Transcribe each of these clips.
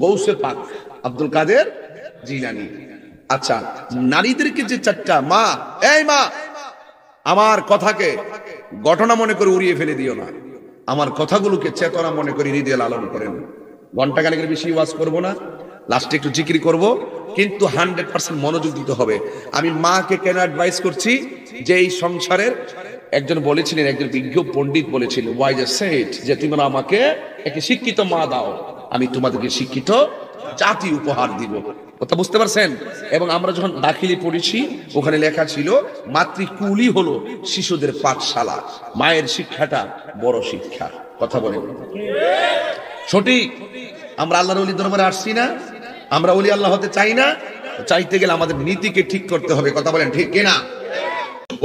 গৌসে পাক আব্দুল কাদের জিলানী। আচ্ছা, নারীদেরকে যে চারটা মা, এই মা, আমার কথাকে ঘটনা মনে করে উড়িয়ে ফেলে দিও না, আমার কথাগুলোকে চেতনা মনে করে হৃদয়ে লালন করেন। ঘন্টা খানেকের বেশি ওয়াজ করবো না, লাস্টে একটু জিকির করব, কিন্তু 100% মনোযোগ দিতে হবে। আমি মাকে কেন অ্যাডভাইস করছি, যে এই সংসারের একজন বলেছিলেন, একজন বিজ্ঞ পণ্ডিত বলেছিলেন, ওয়াইজ সেড, যে তোমরা আমাকে একটা শিক্ষিত মা দাও, আমি তোমাদেরকে শিক্ষিত জাতি উপহার দিব। কথা বুঝতে পারছেন? এবং আমরা যখন দাখিলি পড়েছি, ওখানে লেখা ছিল মাতৃকুলই হলো শিশুদের পাঠশালা, মায়ের শিক্ষাটা বড় শিক্ষা। কথা বলেন সঠিক? আমরা আল্লাহর ওলি দরবারে আসছি না? আমরা ওলি আল্লাহ হতে চাই না? চাইতে গেলে আমাদের নীতিকে ঠিক করতে হবে। কথা বলেন ঠিক কিনা?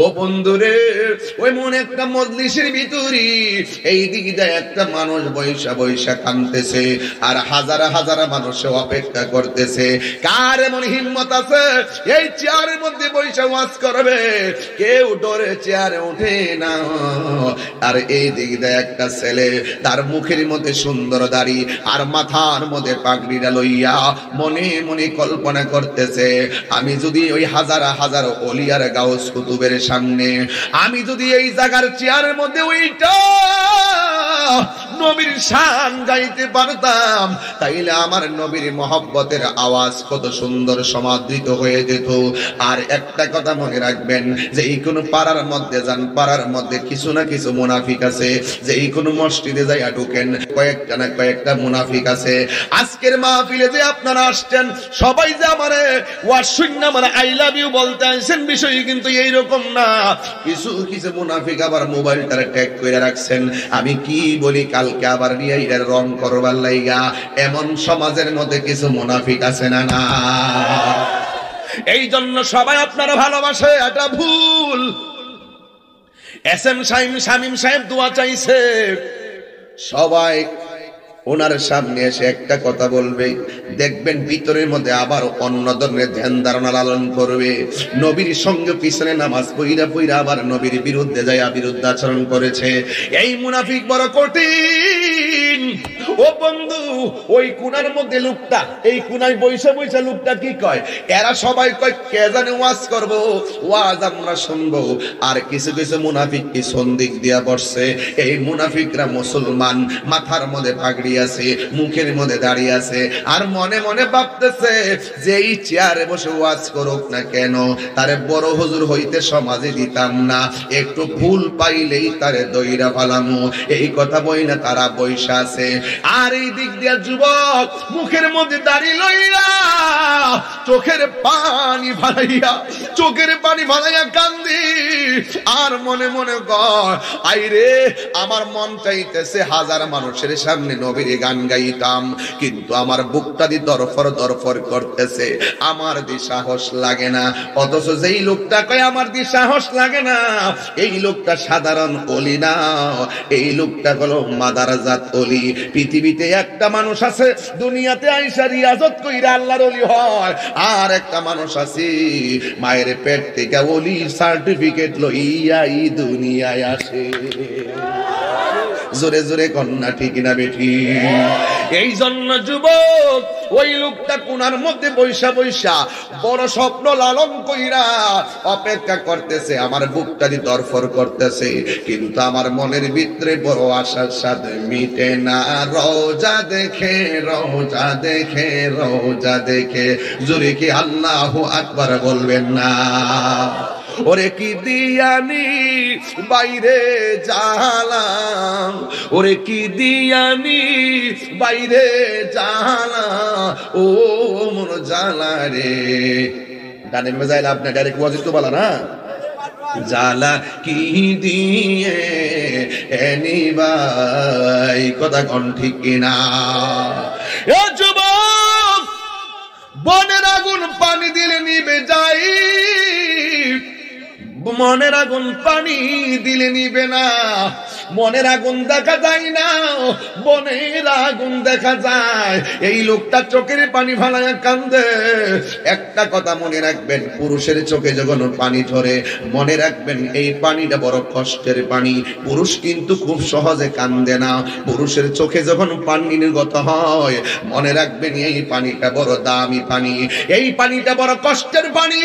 ও বন্ধুরে, ওই মনে একটা মজলিসের ভিতরে এই দিকে একটা মানুষ বৈশা বৈশা কাঁদতেছে, আর হাজার হাজার মানুষ অপেক্ষা করতেছে। কার এমন হিম্মত আছে এই চেয়ারের মধ্যে বৈশা ওয়াজ করবে? কেউ ডরে চেয়ারে ওঠে না। আর এই দিকে একটা ছেলে, তার মুখের মধ্যে সুন্দর দাড়ি আর মাথার মধ্যে পাগড়িটা লইয়া মনে মনে কল্পনা করতেছে, আমি যদি ওই হাজার হাজার ওলিয়ার গাউস কুতুবের সামনে, আমি যদি এই জায়গার চেয়ারের মধ্যে ওইটা নবীর শান গাইতে পারতাম, তাইলে আমার নবীর মহব্বতের আওয়াজ কত সুন্দর সমাদৃত হয়ে যেত। আর একটা কথা মনে রাখবেন, যে এই কোন পাড়ার মধ্যে যান, পাড়ার মধ্যে কিছু না কিছু মুনাফিক আছে। যে এই কোন মসজিদে যাইয়া ঢুকেন, কয়েকটা না কয়েকটা মুনাফিক আছে। আজকের মাহফিলে যে আপনারা আসছেন, সবাই যে আমারে ওয়াজ শুননা মানে আই লাভ ইউ বলতে আসেন, বিষয় কিন্তু এইরকম না। কিছু কিছু মুনাফিক আবার মোবাইলটারে ট্যাগ করে রাখছেন, আমি কি বলি কালকে আবার নিয়ে এর রং করবার লাইগা। এমন সমাজের মধ্যে কিছু মুনাফিক আছে না? না, এই জন্য সবাই আপনারা ভালোবাসে, এটা ভুল। এস এম শামীম সাহেব দোয়া চাইছে, সবাই ওনার সামনে এসে একটা কথা বলবে, দেখবেন ভিতরের মধ্যে আবার অন্য ধরনের ধ্যান ধারণা লালন করবে। নবীর সঙ্গে পিছনে নামাজ পইরা পইরা আবার নবীর বিরুদ্ধে যায় বিরুদ্ধ আচরণ করেছে। এই মুনাফিক বড় কঠিন। ও বন্ধু, ওই কোনার মধ্যে লোকটা, এই কোনায় বৈশা বৈশা লোকটা কি কয়, এরা সবাই কয় কে জানে ওয়াজ করবো, ওয়াজ আমরা শুনবো। আর কিছু কিছু মুনাফিক কি সন্দিক দিয়া বসছে। এই মুনাফিকরা মুসলমান, মাথার মধ্যে পাগড়ি আছে, মুখের মধ্যে দাঁড়িয়ে আছে, আর মনে মনে ভাবতেছে যে এই চেয়ারে বসে ওয়াজ করুক না কেন, তারে বড় হুজুর হইতে সমাজে দিতাম না, একটু ভুল পাইলেই তারে দইরা ফালামু। এই কথা বই না তারা বৈশা আছে। আর এই দিক দিয়া যুবক মুখের মধ্যে দাড়ি লইয়া চোখের পানি ভালাইয়া কান্দি, আর মনে মনে কয়, আইরে আমার মন চাইতেছে হাজার মানুষের সামনে নবীর গান গাইতাম, কিন্তু আমার বুকটা দিয়ে দরফর দরফর করতেছে, আমার দি সাহস লাগে না। অথচ যেই লোকটা কয় আমার দি সাহস লাগে না, এই লোকটা সাধারণ ওলি না, এই লোকটা হলো মাদারাজাত ওলি। পৃথিবীতে একটা মানুষ আছে দুনিয়াতে আইসা রিয়াজত কইরা আল্লাহর ওলি হয়, আর একটা মানুষ আছে মায়ের পেট থেকে ওলি সার্টিফিকেট লইয়া এই দুনিয়ায় আসে। জোরে জোরে কন্যা ঠিক না বেঠি? এই জন্য যুবক ওই লোকটা কোনার মধ্যে বৈশা বৈশা বড় স্বপ্ন লালন কইরা অপেক্ষা করতেছে, আমার বুকটা দিয়ে দরফর করতেছে, কিন্তু আমার মনের ভিতরে বড় আশার সাথে মিটে না। রোজা দেখে রোজা দেখে রোজা দেখে, জোরে কি আল্লাহু আকবার বলবেন না? ওরে কি দিয়ানি বাইরে জালাম, ওরে কি দিয়ানি বাইরে জালা, ও মন জালা রে। গানের মেজাইল আপনার ডাইরেক্ট ওয়াজিব তো বলা না, জালা কি দিয়ে এনিবাই, কথা কোন ঠিক কিনা? ও যুবক, বনের আগুন পানি দিলে নিবে যাই, মনের আগুন পানি দিলে নিবে না। মনের আগুন দেখা যায় না, বনের আগুন দেখা যায়। এই লোকটা চোখের পানি ফালাইয়া কান্দে। একটা কথা মনে রাখবেন, পুরুষের চোখে যখন পানি ঝরে মনে রাখবেন এই পানিটা বড় কষ্টের পানি। পুরুষ কিন্তু খুব সহজে কান্দে না। পুরুষের চোখে যখন পানি নির্গত হয় মনে রাখবেন এই পানিটা বড় দামি পানি, এই পানিটা বড় কষ্টের পানি।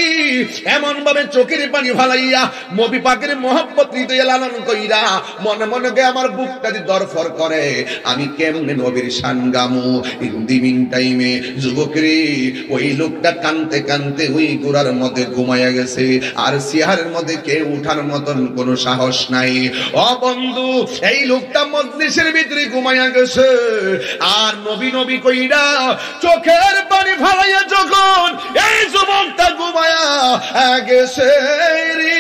এমন ভাবে চোখের পানি ফালাইয়া নবী পাকের মহব্বত হৃদয়ে লালন কইরা মনে মনে আমার বুকটা দিয়ে দরফর করে, আমি কেমনে নবীর শান গামু। ইন্দিমিন টাইমে যুবকরে ওই লোকটা কানতে কানতে ওই গোড়ার মধ্যে ঘুমাইয়া গেছে, আর সিহারের মধ্যে কে উঠার মতন কোনো সাহস নাই। ও বন্ধু, এই লোকটা মজলিসের ভিতরে ঘুমাইয়া গেছে, আর নবী নবী কইরা চোখের পানি ফালাইয়া যখন এই যুবকটা ঘুমায়া গেছে রে,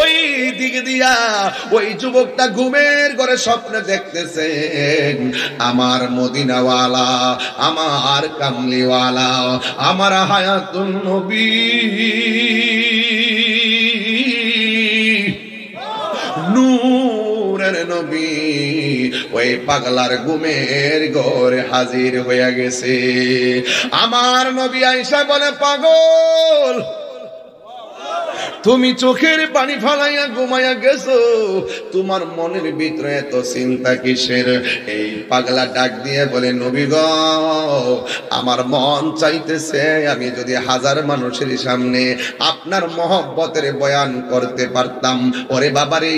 ওই দিকে দিয়া ওই যুবকটা ঘুমের ঘরে স্বপ্নে দেখতেছেন আমার মদিনাওয়ালা, আমার কামলিওয়ালা, আমার হায়াতুন নবী, নূরের নবী ওই পাগলার ঘুমের ঘরে হাজির হয়ে গেছে। আমার নবী আয়েশা বলে, পাগল তুমি চোখের পানি ফালাইয়া ঘুমাইয়া গেছো, তোমার মনের ভিতরে এত চিন্তা কিসের? এই পাগলা ডাক দিয়ে বলে, নবী গো, আমার মন চাইতেছে আমি যদি হাজার মানুষের সামনে আপনার মহব্বতের বয়ান করতে পারতাম। ওরে বাবারে,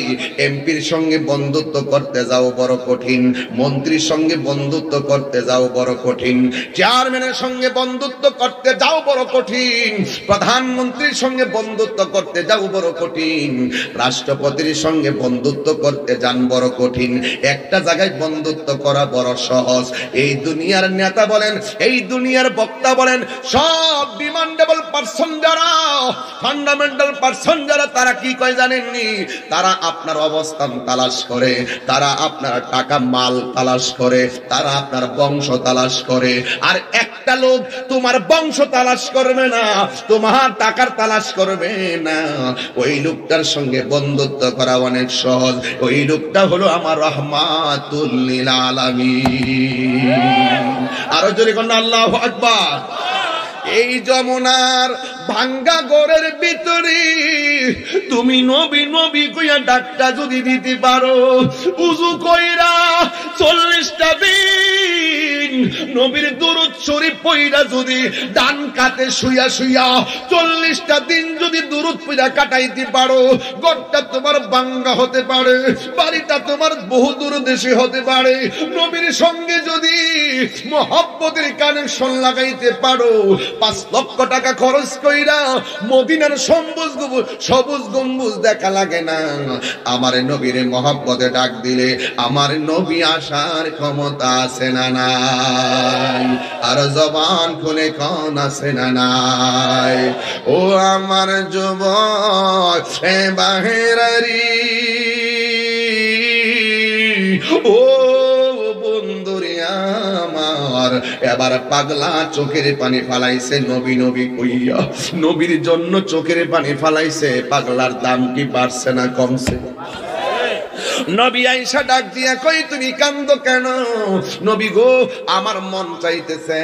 এমপির সঙ্গে বন্ধুত্ব করতে যাও বড় কঠিন, মন্ত্রীর সঙ্গে বন্ধুত্ব করতে যাও বড় কঠিন, চেয়ারম্যানের সঙ্গে বন্ধুত্ব করতে যাও বড় কঠিন, প্রধানমন্ত্রীর সঙ্গে বন্ধুত্ব করতে যাও বড় কঠিন, রাষ্ট্রপতির সঙ্গে বন্ধুত্ব করতে যান বড় কঠিন। একটা জায়গায় বন্ধুত্ব করা বড় সহজ। এই দুনিয়ার নেতা বলেন, এই দুনিয়ার বক্তা বলেন, সব ডিমান্ডেবল পারসন যারা, ফান্ডামেন্টাল পারসন যারা, তারা কি কয় জানেননি? তারা আপনার অবস্থান তালাশ করে, তারা আপনার টাকা মাল তালাশ করে, তারা আপনার বংশ তালাশ করে। আর একটা লোক তোমার বংশ তালাশ করবে না, তোমার টাকার তালাশ করবে না। ওই লোকটার সঙ্গে বন্ধুত্ব করা অনেক সহজ। ওই লোকটা হলো আমার রহমাতুল লিল আলামিন। আরো জোরে কোন আল্লাহু আকবার। এই যমুনার ভাঙ্গা ঘরের ভিতরে তুমি নবী নবী কইয়া ডাকটা যদি দিতে পারো, উযু কইরা 40টা দিন নবীর দুরূদ শরীফ পড়া যদি ডান কাতে শুইয়া শুইয়া 40টা দিন যদি দুরূদ পড়া কাটাইতে পারো, ঘরটা তোমার ভাঙ্গা হতে পারে, বাড়িটা তোমার বহু দূর দেশে হতে পারে। নবীর সঙ্গে যদি মহব্বতের কানেকশন লাগাইতে পারো, 5 লক্ষ টাকা খরচ কইরা মদিনার সবুজ গম্বুজ দেখা লাগে না। আমার নবীর মহব্বতে ডাক দিলে আমার নবী আসার ক্ষমতা আছে না নাই? আর জবান খুলে কোন আছে না নাই? ও আমার যুবক এ বাহেরারি, ও বন্ধুরে আমার, এবার পাগলা চোখের পানি ফালাইছে নবী নবী কইয়া। নবীর জন্য চোখের পানি ফালাইছে, পাগলার দাম কি বাড়ছে না কমছে? নবী আয়েশা ডাক দিয়া কই, তুমি কান্দো কেন? নবী গো, আমার মন চাইতেছে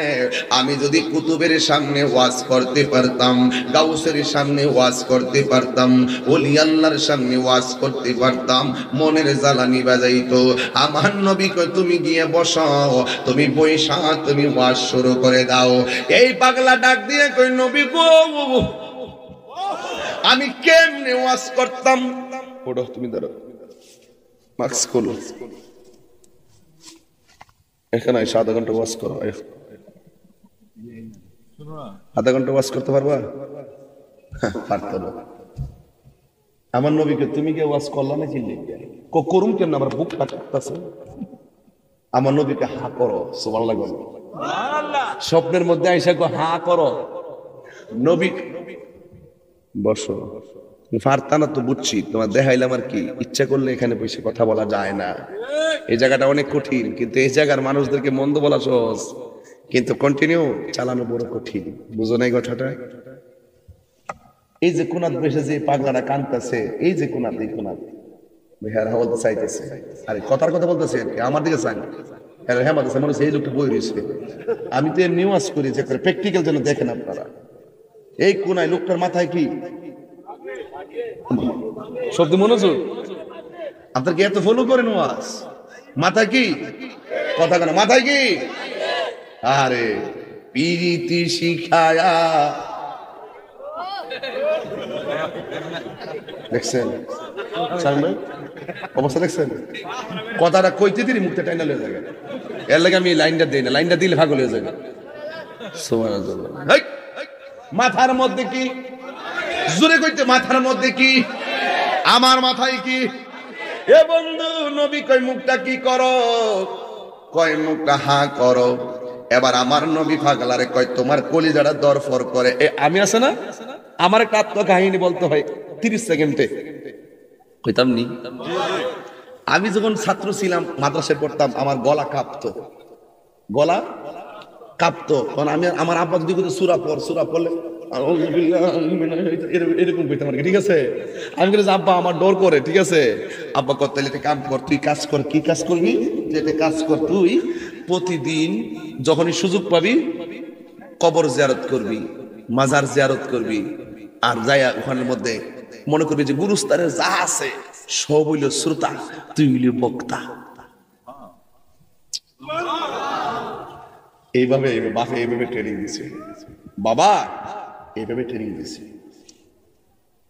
আমি যদি কুতুবের সামনে ওয়াজ করতে পারতাম, গাউসের সামনে ওয়াজ করতে পারতাম, ওলি আল্লাহর সামনে ওয়াজ করতে পারতাম, মনের জ্বালানি বাজাইতো। আমার নবী কই, তুমি গিয়ে বসো, তুমি বইসা তুমি ওয়াজ শুরু করে দাও। এই পাগলা ডাক দিয়ে কই, নবী গো, আমি কেমনে ওয়াজ করতাম? ওড়ো, তুমি ধরো মাস্ক খোলো, এখানে এসে আধা ঘন্টা ওয়াজ করো। আধা ঘন্টা ওয়াজ করতে পারবা? পারতো না। আমার নবীকে তুমি কে ওয়াজ করলা না চিল্লি করুম কেন? আমার বুক কাটতেছে। আমার নবীকে হা করো, সুবহানাল্লাহ বলো। স্বপ্নের মধ্যে আইসা গো হা করো, নবী বসো। পারতা না তো বুঝছি, তোমার দেখাইলাম আর কি। ইচ্ছা করলে এখানে বসে কথা বলা যায় না। এই জায়গাটা অনেক কঠিন, কিন্তু এই জায়গার মানুষদেরকে মন্দ বলা সহজ, কিন্তু কন্টিনিউ চালানো বড় কঠিন। বুঝো নাই কথাটা? এই যে কোনাত বসে যে পাগলাটা কাঁদতেছে, এই যে কোনাত, এই কোনাত হেরা বলতে চাইতেছে, আরে কথার কথা বলতেছে আর কি, আমার দিকে চান হ্যাঁ বলতেছে, মনে হচ্ছে এই লোকটা বই রয়েছে। আমি তো এমনি ওয়াজ করি যে প্র্যাকটিক্যাল যেন দেখেন আপনারা। এই কোনায় লোকটার মাথায় কি শব্দ মনোযোগ, আপনার কি এত ফলো করেন ওয়াজ? মাথায় কি কথা কেন, মাথায় কি? আরে পিরিতি শিখায়া, দেখছেন অবস্থা দেখছেন? কথাটা কইতে দিলি মুখটা টাইনা লয়ে যাবে, এর লাগে আমি লাইনটা দিই না, লাইনটা দিলে ভাগ হয়ে যাবে। মাথার মধ্যে কি, জোরে কইতে, মাথার মধ্যে কি? আমার মাথায় কি? এ বন্ধু, নবী কয় মুখটা কি করো? কয় মুখটা হা করো। এবার আমার নবী পাগলারে কয় তোমার কলিজাটা দরফর করে। আমি আছে না, আমার একটা আত্মকাহিনী বলতে হয় 30 সেকেন্ডে, কইতাম নি? আমি যখন ছাত্র ছিলাম, মাদ্রাসায় পড়তাম, আমার গলা কাঁপতো, গলা কাঁপতো। কারণ আমি, আমার আব্বা যদি সূরা পড়লে এরকম কইতাম আর কি, ঠিক আছে? আমি বলি আব্বা আমার ডর করে, ঠিক আছে? আব্বা কর তাহলে কাম কর, তুই কাজ কর। কি কাজ করবি? যেটা কাজ কর, তুই প্রতিদিন যখনই সুযোগ পাবি কবর জিয়ারত করবি, মাজার জিয়ারত করবি, আর যাইয়া ওখানের মধ্যে মনে করবি যে গুরুস্থানে যা আছে সব হইল শ্রোতা, তুই হইল বক্তা। এইভাবে বাপে এইভাবে ট্রেনিং দিছে, বাবা এইভাবে ট্রেনিং দিছে,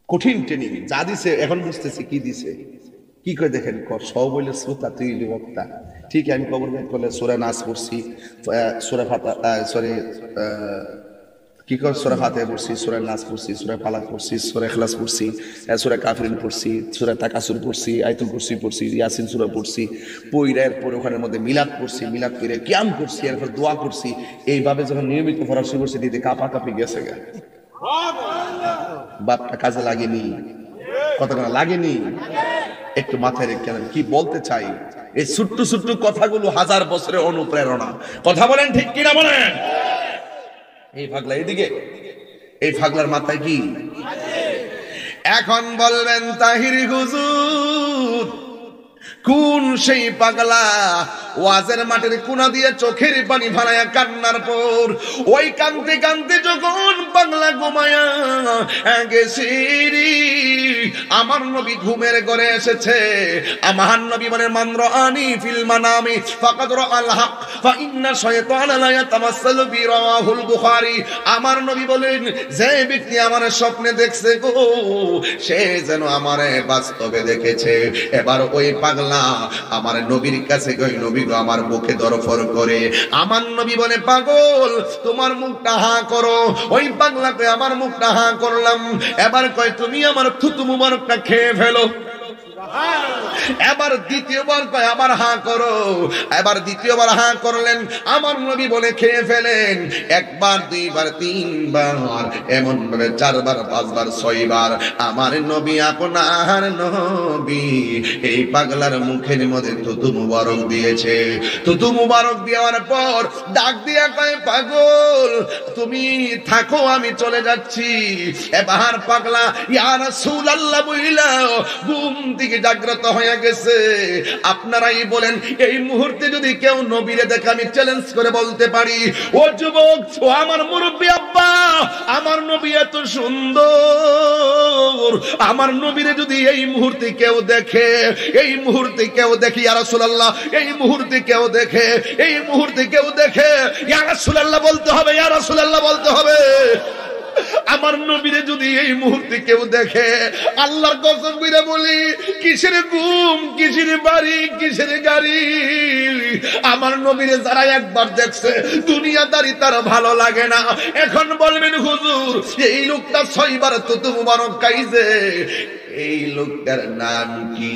কঠিন ট্রেনিং যা দিছে এখন বুঝতেছি কি দিছে। কি করে দেখেন, সব হইলে শ্রোতা, তুই হইলি বক্তা। ঠিক আমি কবর করলে সূরা নাস পড়ছি, সূরা ফাতা, সরি কি করে, সূরা ফাতিহা পড়ছি, সূরা নাস পড়ছি, সূরা ফালাক পড়ছি, সূরা ইখলাস পড়ছি, সূরা কাফিরুন পড়ছি, সূরা তাকাসুর পড়ছি, আয়াতুল কুরসি পড়ছি, ইয়াসিন সূরা পড়ছি, পইরা এরপর ওখানের মধ্যে মিলাদ পড়ছি, মিলাদ করে কিয়াম করছি, এরপর দোয়া করছি। এইভাবে যখন নিয়মিত পড়া শুরু করছি, দিতে কাঁপি গেছে গা। বাপটা কাজে লাগেনি, কতক্ষণ লাগেনি, একটু মাথায় রেখে কি বলতে চাই। এই ছোট্ট ছোট্ট কথাগুলো হাজার বছরের অনুপ্রেরণা। কথা বলেন ঠিক কিনা বলেন? এই পাগলা এদিকে, এই পাগলার মাথায় কি? এখন বলবেন তাহির হুজুর, কোন সেই পাগলা ওয়াজের মাঠের কোনা দিয়ে চোখের পানি ফালায়া কান্নার পর, ওই কানতে কানতে যখন পাগলা ঘুমায়া গেছে, আমার নবী ঘুমের ঘরে এসেছে। আমার নবী বলে মান রাআনি ফিল মানামি ফাকাদ রাআল হক ফা ইন্না শাইতানা লা ইয়াতামাসসালু বি, রাওয়াহুল বুখারী। আমার নবী বলেন, যে ব্যক্তি আমার স্বপ্নে দেখছে গো, সে যেন আমারে বাস্তবে দেখেছে। এবার ওই পাগলা আমার নবীর কাছে গই, নবী গো আমার মুখে দরফর করে। আমার নবী বলে, পাগল তোমার মুখটা হা করো। ওই পাগলা কয় আমার মুখটা হা করলাম। এবার কয় তুমি আমার থুতু মুবারকটা খেয়ে ফেলো। এবার দ্বিতীয়বার কয় আবার হা করো। এবার দ্বিতীয়বার হা করলেন। আমার নবী বলে খেয়ে ফেলেন। একবার, দুইবার, তিনবার, এমন ভাবে 4 বার, 5 বার, 6 বার আমার নবী, আপনার নবী এই পাগলার মুখের মধ্যে থুতু মুবারক দিয়েছে। থুতু মুবারক দেওয়ার পর ডাক দিয়া কয়, পাগল তুমি থাকো, আমি চলে যাচ্ছি। এবার পাগলা ইয়া রাসূলুল্লাহ বইলা ঘুম থেকে জাগ্রত হয়ে গেছে। আপনারাই বলেন, এই মুহূর্তে যদি কেউ নবীরে দেখে, আমি চ্যালেঞ্জ করে বলতে পারি, ও যুবক, ও আমার মুরব্বী আব্বা, আমার নবী এত সুন্দর, আমার নবীরে যদি এই মুহূর্তে কেউ দেখে, এই মুহূর্তে কেউ দেখে, ইয়া রাসূলুল্লাহ, এই মুহূর্তে কেউ দেখে, এই মুহূর্তে কেউ দেখে, ইয়া রাসূলুল্লাহ বলতে হবে, ইয়া রাসূলুল্লাহ বলতে হবে। আমার নবীরে যদি এই মুহূর্তে কেউ দেখে, আল্লাহর কসম কইরা বলি, কিসের ঘুম, কিসের বাড়ি, কিসের গাড়ি, আমার নবীরে যারা একবার দেখছে দুনিয়াদারি তার ভালো লাগে না। এখন বলবেন হুজুর, এই লোকটা 6 বার থুতু মুবারক খাইছে, এই লোকটার নাম কি?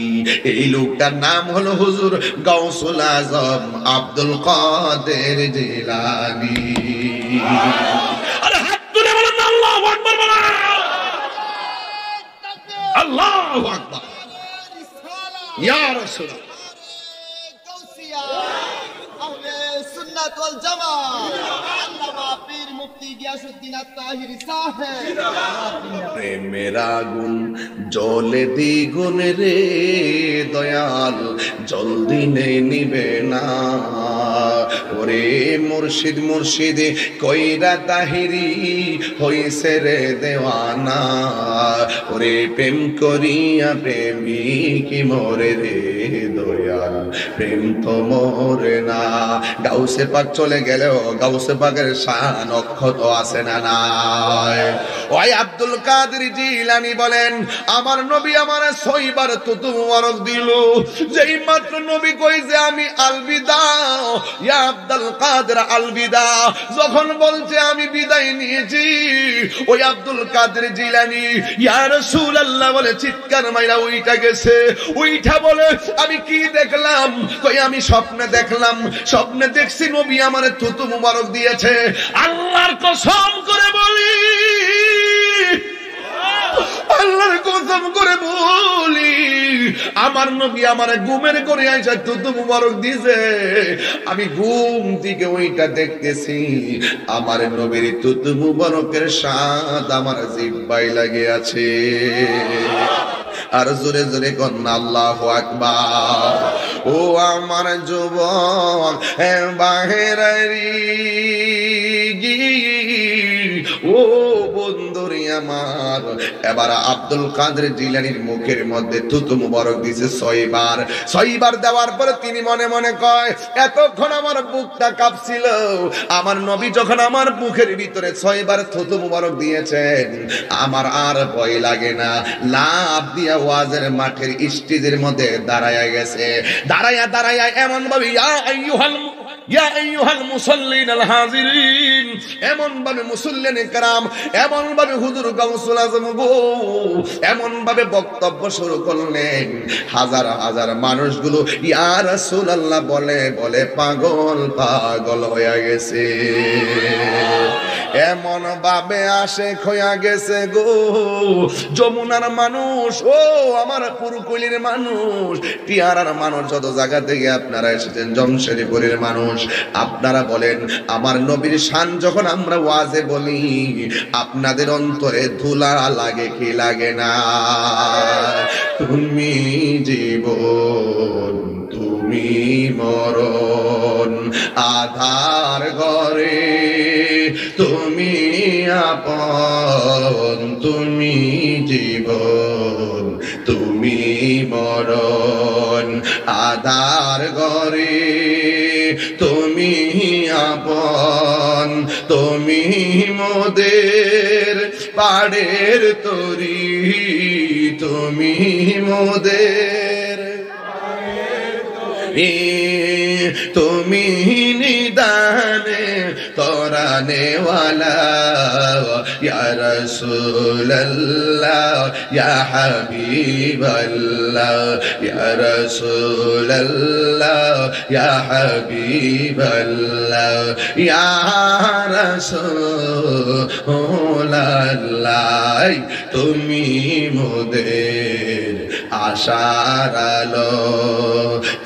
এই লোকটার নাম হলো হুজুর গাউসুল আজম আব্দুল কাদের জিলানী। আরে হাত তুলে বলেন আল্লাহু আকবার, বলেন আল্লাহু আকবার। ইয়া রাসূলুল্লাহ, গাউসিয়া আহলে সুন্নাত ওয়াল জামাত, আল্লামা পীর মুফতি গিয়াসউদ্দিন আত-তাহিরি সাহেব প্রেমের আগুন জ্বলে দ্বিগুণ রে দয়াল, জলদি নেই নিবে না। ওরে মুর্শিদ মুর্শিদ কইরা তাহিরি হইছে রে দেওয়ানা। ওরে প্রেম করিয়া প্রেমিক মরে রে দয়াল, প্রেম তো মরে না। গাউসে পাক চলে গেলেও গাউসে পাকের শান অক্ষত আছে না নাই? ওই আব্দুল কাদের জিলানী বলেন, আমার নবী আমার 6 বার তুতু মুবারক দিল। যেই মাত্র নবী কইছে আমি আলবিদা, ইয়া আব্দুল কাদের আলবিদা, যখন বলছে আমি বিদায় নিয়েছি, ওই আব্দুল কাদের জিলানী ইয়া রাসূলুল্লাহ বলে চিৎকার মাইরা উইঠা গেছে। উইঠা বলে আমি কি দেখলাম? কই আমি স্বপ্নে দেখলাম, স্বপ্নে দেখছি নবী আমারে তুতু মুবারক দিয়েছে। আল্লাহর কসম করে বলি, আল্লাহর কসম করে বলি, আমার নবী আমারে ঘুমের করে আইসা তুতু মুবারক দিয়েছে। আমি ঘুম থেকে ওইটা দেখতেছি, আমার নবীর তুতু মুবারকের স্বাদ আমার জিহ্বায় লাগে আছে। আর জোরে জোরে কন্যা আল্লাহু আকবার। ও আমার যুবক বাহেরারি ও বন্ধুরি আমার, এবার আব্দুল কাদের জিলানীর মুখের মধ্যে থুতু মুবারক দিয়েছে 6 বার। 6 বার দেওয়ার পরে তিনি মনে মনে কয়, এতক্ষণ আমার বুকটা কাঁপছিল, আমার নবী যখন আমার মুখের ভিতরে 6 বার থুতু মুবারক দিয়েছেন, আমার আর ভয় লাগে না। লাভ দিয়া ওয়াজের মাঠের স্টেজের মধ্যে দাঁড়ায়া গেছে। দাঁড়ায়া দাঁড়ায়া এমন ভাবে ইয়া আইয়ুহাল মুসাল্লিন আল হাজিরিন, এমন ভাবে মুসল্লিন کرام, এমন ভাবে হুজুর গাউসুল আজম গো এমন ভাবে বক্তব্য শুরু করলেন, হাজার হাজার মানুষগুলো ইয়া রাসূলুল্লাহ বলে বলে পাগল পাগল হয়ে গেছে। এমন ভাবে আশেক হয়ে গেছে গো, যমুনার মানুষ, ও আমার পুরুকলির মানুষ, টিয়ারার মানুষ, যত জায়গা থেকে আপনারা এসেছেন, জমশেদপুরের মানুষ, আপনারা বলেন আমার নবীর শান যখন আমরা ওয়াজে বলি, আপনাদের অন্তরে ধুলা লাগে কি লাগে না? তুমি জীবন তুমি মরণ, আধার ঘরে তুমি আপন, তুমি জীবন তুমি মরণ, আধার ঘরে তুমি আপন, তুমি মোদের পাড়ের তরি, তুমি মোদের তুমি নিদানে তোরানে ওয়ালা, ইয়া রাসূলুল্লাহ ইয়া হাবিবাল্লাহ, ইয়া রাসূলুল্লাহ ইয়া হাবিবাল্লাহ, ইয়া রাসূলুল্লাহ, তুমি মোদের আশার আলো,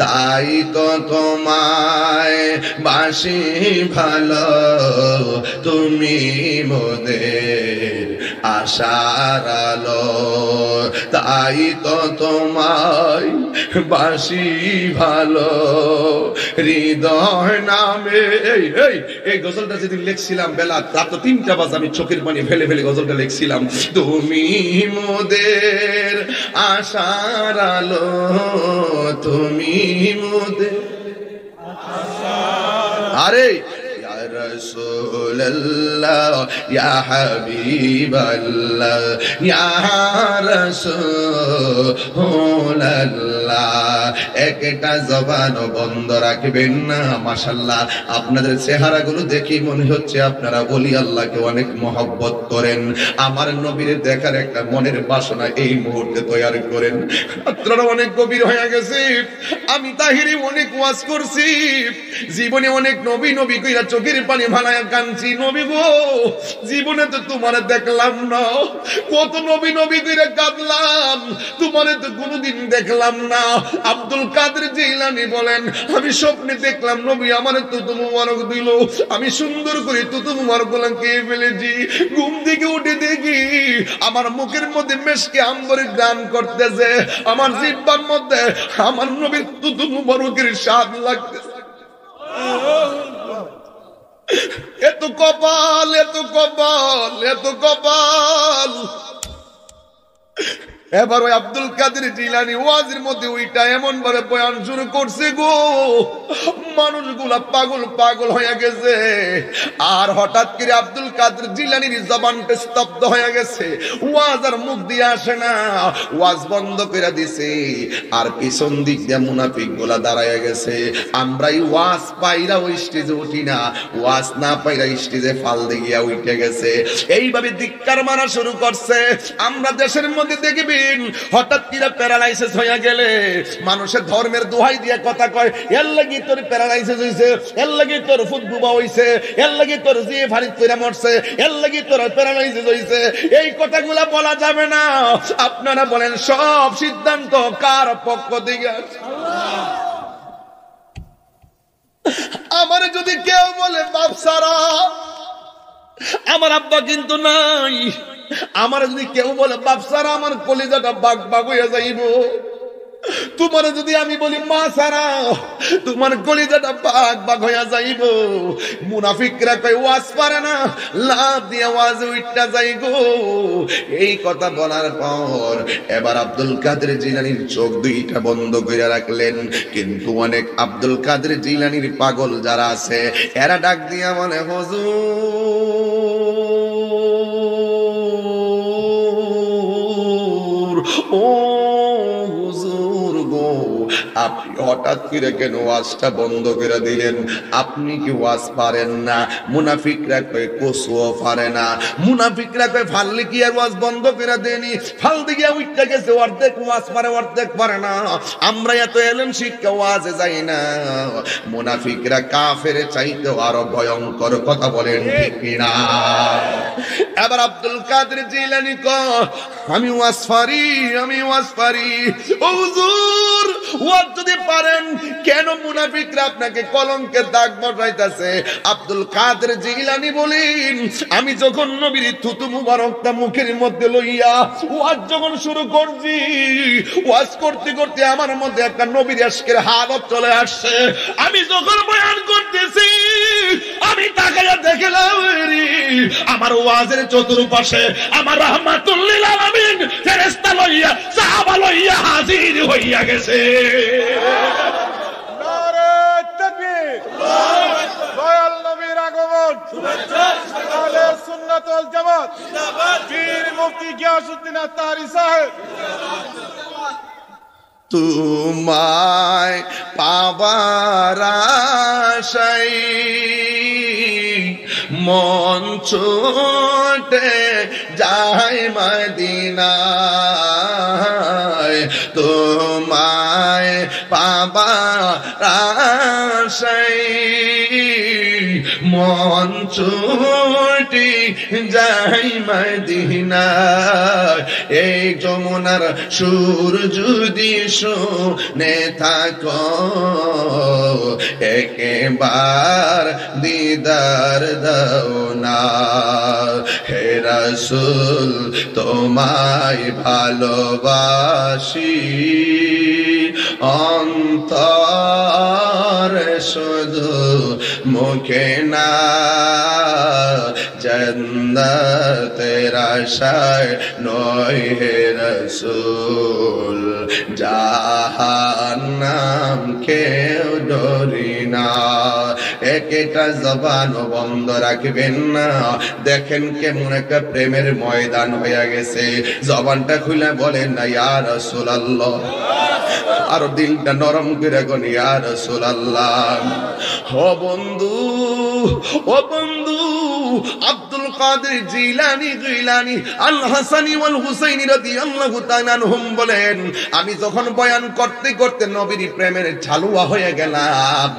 তাই তো তোমায় বাসি ভালো, তুমি মোদের আশার আলো, তাই তো তোমায় বাসি ভালো, হৃদয় নামে। এই গজলটা যেদিন লিখছিলাম বেলা রাত 3টা বাজে, আমি চোখের পানি ফেলে ফেলে গজলটা লিখছিলাম, তুমি মোদের আশার আলো, তুমি মোদের আরে ইয়া রাসূলুল্লাহ ইয়া হাবিবাল্লাহ, ইয়া রাসূলুল্লাহ, একটা জবান বন্ধ রাখবেন না। মাশাআল্লাহ, আপনাদের চেহারাগুলো দেখি মনে হচ্ছে আপনারা ওলি আল্লাহকে অনেক মহব্বত করেন। আমার নবীর দেখার একটা মনের বাসনা এই মুহূর্তে তৈরি করেন। আপনারা অনেক গভীর হয়ে গেছে। আমি তাহিরি অনেক ওয়াজ করছি, জীবনে অনেক নবী নবী কইরা চোখের পানি পানি ভানায় কাঁদছি, নবী গো জীবনে তো তোমার দেখলাম না, কত নবী নবী করে কাঁদলাম, তোমারে তো কোনোদিন দেখলাম না। আব্দুল কাদের জিলানী বলেন, আমি স্বপ্নে দেখলাম নবী আমারে তুতু মুবারক দিল, আমি সুন্দর করে তুতু মুবারক খেয়ে ফেলেছি। ঘুম থেকে উঠে দেখি আমার মুখের মধ্যে মেশকে আম্বরে গান করতেছে, আমার জিহ্বার মধ্যে আমার নবীর তুতু মুবারকের স্বাদ লাগতেছে। এত কপাল, এত কপাল, এত কপাল। এবার ওই আব্দুল কাদের জিলানী ওয়াজের মধ্যে ওইটা এমন ভাবে বয়ান শুরু করছে গো, মানুষগুলা পাগল পাগল হয়ে গেছে। আর হঠাৎ করে আব্দুল কাদের জিলানীর জবানটা স্তব্ধ হয়ে গেছে, ওয়াজ আর মুখ দিয়ে আসে না, ওয়াজ বন্ধ করে দিছে। আর পিছন দিক দিয়ে মুনাফিক গুলা দাঁড়ায় গেছে। আমরাই ওয়াজ পাইরা ওই স্টেজে উঠি না, ওয়াজ না পাইরা স্টেজে ফাল দিয়ে উঠে গেছে। এইভাবে ধিক্কার মারা শুরু করছে। আমরা দেশের মধ্যে দেখবি হঠাৎ কিরা প্যারালাইসিস হয়ে গেলে মানুষের ধর্মের দোহাই দিয়ে কথা কয়, এর লাগি তোর প্যারালাইসিস হইছে, এর লাগি তোর ফুটবুবা হইছে, এর লাগি তোর জিয়ে ফারিদ কইরা মরছে, এর লাগি তোর প্যারালাইসিস হইছে। এই কথাগুলা বলা যাবে না। আপনারা বলেন সব সিদ্ধান্ত কার পক্ষ থেকে? আমার যদি কেউ বলে বাপ সারা, আমার আব্বা কিন্তু নাই, আমার যদি কেউ বলে বাপ সারা, আমার কলিজাটা বাগ বাগ হইয়া যাইব। তোমার যদি আমি বলি মা সারা, তোমার কলিজাটা বাগ বাগ হইয়া যাইব। মুনাফিকরা কই ওয়াজ পারে না, লাভ দিয়ে ওয়াজ উইটটা যাই গো। এই কথা বলার পর এবার আব্দুল কাদের জিলানীর চোখ দুইটা বন্ধ করে রাখলেন। কিন্তু অনেক আব্দুল কাদের জিলানীর পাগল যারা আছে এরা ডাক দিয়া বলে, হুজুর, ও হুজুর গো, আপনি হঠাৎ করে কেন ওয়াজটা বন্ধ করে দিলেন? আপনি কি ওয়াজ পারেন না? মুনাফিকরা কয় কসুও পারে না। মুনাফিকরা কয় ফাললে কি আর ওয়াজ বন্ধ করে দেনি? ফাল দিয়ে উঠতে গেছে, অর্ধেক ওয়াজ পারে অর্ধেক পারে না। আমরা এত এলেন শিক্ষা ওয়াজে যাই না। মুনাফিকরা কাফের চাইতে আরো ভয়ঙ্কর কথা বলেন ঠিক কিনা? এবার আব্দুল কাদের জিলানী কয়, আমি ওয়াজ পারি, আমি ওয়াজ পারি। ও হুজুর, ওয়াজ যদি পারেন কেন মুনাফিকরা আপনাকে কলঙ্কের দাগ বসাইতেছে? আব্দুল কাদের জিলানী বলেন, আমি যখন নবীর থুতু মুবারকটা মুখের মধ্যে লইয়া ওয়াজ যখন শুরু করছি, ওয়াজ করতে করতে আমার মধ্যে একটা নবীর আশকের হালত চলে আসছে। আমি যখন বয়ান করতেছি, আমি তাকাইয়া দেখলাম আমার ওয়াজের চতুর্পাশে আমার রাহমাতুল লিল আলামিন ফেরেশতা লইয়া সাহাবা লইয়া হাজির হইয়া গেছে। নারে তাকবীর, দয়াল নবীর আগমন, শুভেচ্ছা আহলে সুন্নাত ওয়াল জামাত জিন্দাবাদ, পীর মুফতি গিয়াসউদ্দিন আত্তাহারি সাহেব জিন্দাবাদ। তোমায় পাবার আশায় মন ছুটে যায় মদিনায়, তোমায় পাবার আশায় মন ছুটে যায় মদিনায়। এই যমুনার সুর যদি শুনে থাকো, একবার দিদার দাও না। হে রাসূল, তোমায় ভালোবাসি অন্তর শুধু মুখে না, জান্নাতের আশায় নয় হে রাসূল, জাহান্নাম কেউ ডরি না। একটা জবান বন্ধ রাখবেন না। দেখেন কেমন একটা প্রেমের ময়দান হয়ে গেছে। জবানটা খুলে বলেন না ইয়া রাসূলুল্লাহ, আর দিলটা নরম করে কোন ইয়া রাসূলুল্লাহ। ও বন্ধু, ও বন্ধু, আব্দুল কাদের জিলানী গিলানী আল হাসানী ওয়াল হুসাইনী রাদিয়াল্লাহু তাআলা আনহুম বলেন, আমি যখন বয়ান করতে করতে নবীর প্রেমের ঝালুয়া হয়ে গেলাম,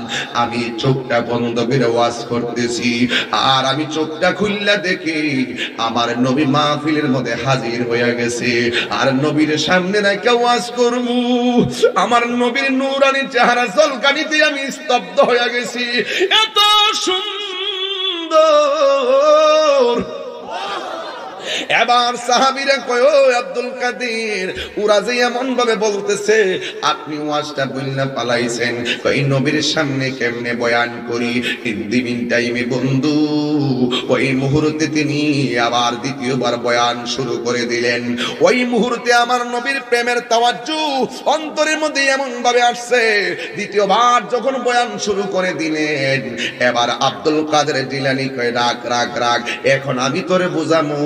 আমি চোখটা বন্ধ করে ওয়াজ করতেছি, আর আমি চোখটা খুললা দেখি আমার নবী মাহফিলের মধ্যে হাজির হয়ে গেছে। আর নবীর সামনে রেখে ওয়াজ করবো, আমার নবীর নূরানী চেহারা ঝলকানিতে আমি স্তব্ধ হয়ে গেছি। এত সুন্দর। এবার সাহাবীরা কয়, ও আব্দুল কাদের, ওরা যে এমন ভাবে বলতেছে আপনি ওয়াজটা বলনা পালাইছেন, কই নবীর সামনে কেমনে বয়ান করি। ইন টাইমে বন্ধু ওই মুহূর্তে তিনি আবার দ্বিতীয়বার বয়ান শুরু করে দিলেন। ওই মুহূর্তে আমার নবীর প্রেমের তাওয়াজ্জু অন্তরের মধ্যে এমন ভাবে আসছে, দ্বিতীয়বার যখন বয়ান শুরু করে দিলেন, এবার আব্দুল কাদের জিলানী কয়, রাগ রাগ রাগ, এখন আমি তোরে বুঝামু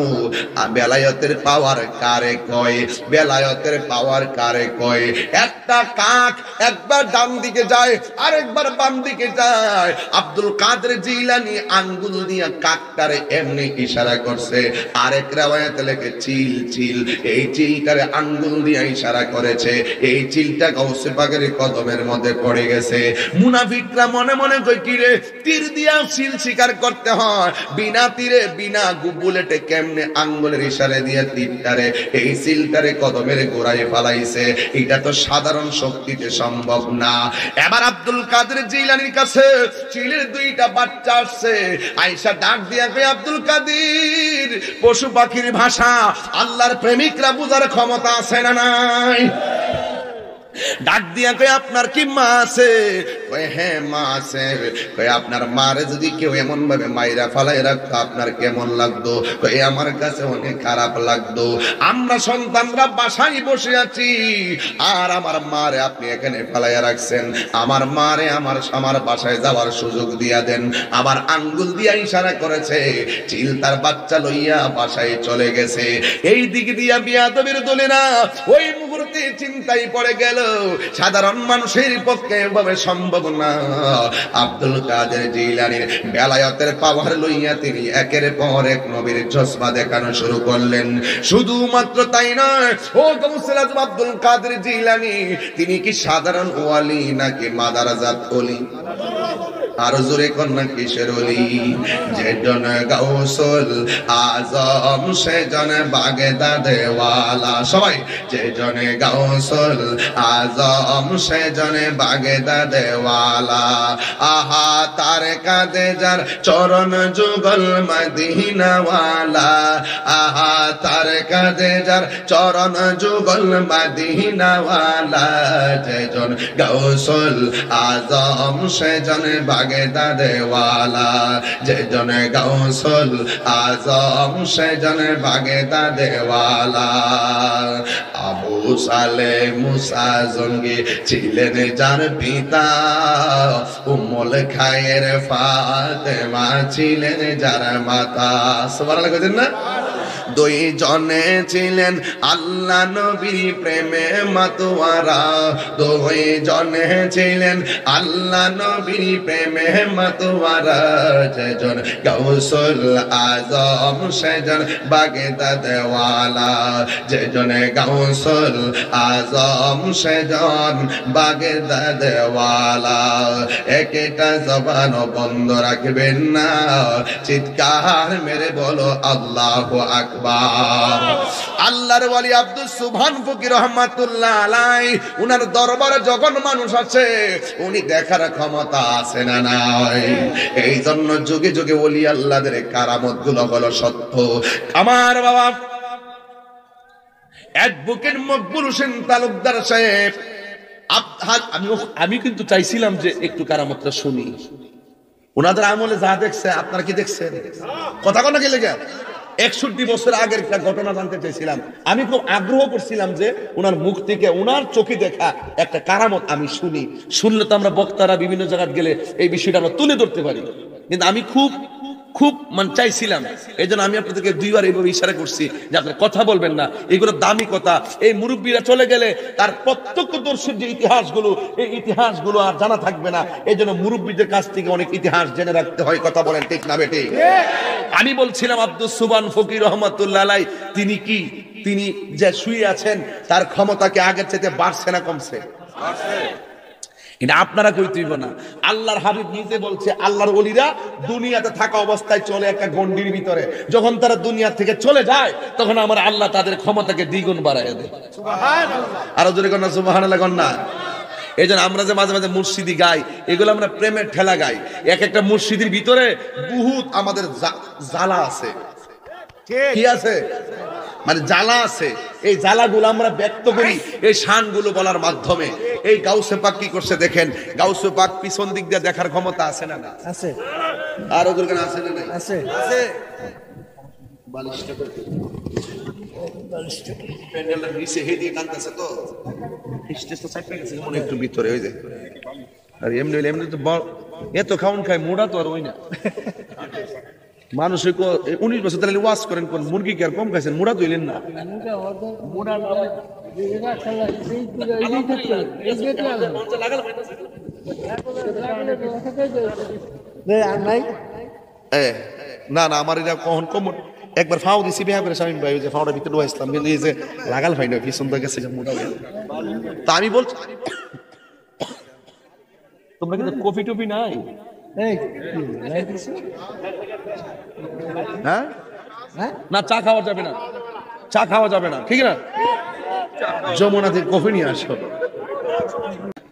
বেলায়েতের পাওয়ার কারে কয়, বেলায়েতের পাওয়ার কারে কয়। একটা কাক একবার ডান দিকে যায় আর একবার বাম দিকে যায়। আব্দুল কাদের জিলানী আঙ্গুল দিয়ে কাকটারে এমনি ইশারা করছে, আরেক riwayat লেখে চিল চিল, এই চিলটারে আঙ্গুল দিয়ে ইশারা করেছে, এই চিলটা গাউসে পাকের কদমের মধ্যে পড়ে গেছে। মুনাফিকরা মনে মনে কই, কি রে, তীর দিয়া চিল শিকার করতে হয়, বিনা তীরে বিনা বুলেটে কেমনে আঙ্গুলের ইশারা দিয়ে তীরটারে এই চিলটারে কদমের গোড়ায় ফালাইছে, এটা তো সাধারণ শক্তিতে সম্ভব না। এবার আব্দুল কাদের জিলানীর কাছে চিলের দুইটা বাচ্চা আসছে, আয়েশা ডাক দিয়া কই, আব্দুল কাদের, পশু পাখির ভাষা আল্লাহর প্রেমিকরা বুঝার ক্ষমতা আছে না নাই? ডাক দিয়া কই, আপনার কি মা আছে? কই হ্যাঁ মা আছে। কই আপনার মারে যদি কেউ এমন ভাবে মাইরা ফালাই রাখতো আপনার কেমন লাগতো? কই আমার কাছে অনেক খারাপ লাগতো। আমরা সন্তানরা বাসায় বসে আছি আর আমার মারে আপনি এখানে ফালাইয়া রাখছেন, আমার মারে আমার বাসায় যাওয়ার সুযোগ দিয়া দেন। আবার আঙ্গুল দিয়া ইশারা করেছে, চিল তার বাচ্চা লইয়া বাসায় চলে গেছে। এই দিক দিয়া বিয়াদবের দলেরা ওই মুহূর্তে চিন্তায় পড়ে গেল, সাধারণ মানুষের পক্ষে এভাবে সম্ভব না। আব্দুল কাদের জিলানীর বেলায়েতের পাওয়ার লইয়া তিনি একের পর এক নবীর জজবা দেখানো শুরু করলেন। শুধুমাত্র তাই নয়, ও গাউসুল আজম আব্দুল কাদের জিলানী, তিনি কি সাধারণ ওয়ালি নাকি মাদারাজাত ওলি? আর জোরে কন্যা কিসের ওলি? যেজন গাউসুল আজম সেজন বাগদাদে ওয়ালা। সবাই, যেজন গাউসুল আজম সেজন বাগদাদে ওয়ালা। আহা তার কাঁধে যার চরণ যুগল মদিনা ওয়ালা। আহা তার কাঁধে যার চরণ যুগল মদিনা ওয়ালা। যেজন গাউসুল আজম সেজন বাগদাদে ওয়ালা। যেজন গাউসুল আজম সেজন বাগদাদে ওয়ালা। আবু সালে মুসা জঙ্গি ছিলেন যার পিতা, উম্মুল খায়ের ফাতেমা ছিলেন যার মাতা। সুবহানাল্লাহ কইতেন না? দুই জনে ছিলেন আল্লাহ নবীর প্রেমে মাতোয়ারা। দুই জনে ছিলেন আল্লাহ নবীর প্রেমে মাতোয়ারা। যেজন গাউসুল আজম সেজন বাগদাদে ওয়ালা। যেজন গাউসুল আজম সেজন বাগদাদে ওয়ালা। একটা জবান বন্ধ রাখবেন না, চিৎকার মেরে বলো আল্লাহু আকবার। আল্লাহর ওয়ালি আব্দুস সুবহান ফকির রহমাতুল্লাহ আলাইহি, উনার দরবারে যখন মানুষ আছে উনি দেখার ক্ষমতা আছে না নাই? এই জন্য যুগে যুগে ওলি আল্লাহদের কারামত গুলো হলো সত্য। আমার বাবা অ্যাডভোকেট মকবুল হোসেন তালুকদার সাহেব, আমি কিন্তু চাইছিলাম যে একটু কারামতটা শুনি। ওনাদের আমলে যা দেখছে আপনারা কি দেখছেন? কথা কথা কি লেগে 61 বছর আগের একটা ঘটনা জানতে চাইছিলাম। আমি খুব আগ্রহ করছিলাম যে ওনার মুখ থেকে ওনার চোখে দেখা একটা কারামত আমি শুনি। শুনলে তো আমরা বক্তারা বিভিন্ন জায়গায় গেলে এই বিষয়টা আমরা তুলে ধরতে পারি, কিন্তু আমি খুব খুব চাইছিলাম, এই জন্য আমি আপনাদেরকে 2 বার এইভাবে ইশারা করছি যে আপনারা কথা বলবেন না, এগুলো দামি কথা। এই মুরব্বীরা চলে গেলে তার প্রত্যক্ষদর্শীর যে ইতিহাসগুলো, এই ইতিহাসগুলো আর জানা থাকবে না। এই জন্য মুরব্বীদের কাছ থেকে অনেক ইতিহাস জেনে রাখতে হয়। কথা বলেন ঠিক না বেটি? আমি বলছিলাম আব্দুস সুবহান ফকির রহমাতুল্লাহ আলাইহি, তিনি যে শুয়ে আছেন তার ক্ষমতা কি আগের চাইতে বাড়ছে না কমছে? কিন্তু আপনারা কই তুইব না। আল্লাহর হাবিব নিজে বলছে আল্লাহর ওলিরা দুনিয়াতে থাকা অবস্থায় চলে একটা গন্ডির ভিতরে, যখন তারা দুনিয়া থেকে চলে যায় তখন আমার আল্লাহ তাদের ক্ষমতাকে দ্বিগুণ বাড়ায় দেয়। সুবহানাল্লাহ। আরো জোরে কন্যা সুবহানাল্লাহ কন্যা। এই জন্য আমরা যে মাঝে মাঝে মুর্শিদি গাই, এগুলো আমরা প্রেমের ঠেলা গাই। এক একটা মুর্শিদির ভিতরে বহুত আমাদের জ্বালা আছে। কি আছে? মানে জ্বালা আছে। এই জ্বালাগুলো আমরা ব্যক্ত করি এই শানগুলো বলার মাধ্যমে। এই গাউসে পাক কি করছে দেখেন, গাউসে পাক পিছন দিক দিয়ে দেখার ক্ষমতা আছে না? আছে। আর ওদের কাছে আছে না? নাই? আছে। আছে। বালিশটা করতে প্যান্ডেলের নিচে হেদিয়ে কাঁদতেছে তো স্টেজটা চাপে গেছে মনে একটু ভিতরে ওই যে। আর এমনি তো এত খাউন খায় মোড়া তো আর ওই না। মানুষ 19 বছর তাহলে ওয়াজ করেন, কোন মুরগি কি আর কম খাইছেন? মুড়া তুইলেন না। না না, আমার এটা কখন কম একবার ফাও দিছি বিয়া করে স্বামী ভাই, যে ফাওটা ভিতরে ঢুকাইছিলাম, কিন্তু এই যে লাগাল ভাই না পিছন দিয়ে গেছে মোটা। তা আমি বলছি তোমরা কিন্তু কফি টফি নাই? হ্যাঁ না, চা খাওয়া যাবে না, চা খাওয়া যাবে না, ঠিক না? যমুনা থেকে কফি নিয়ে আসো।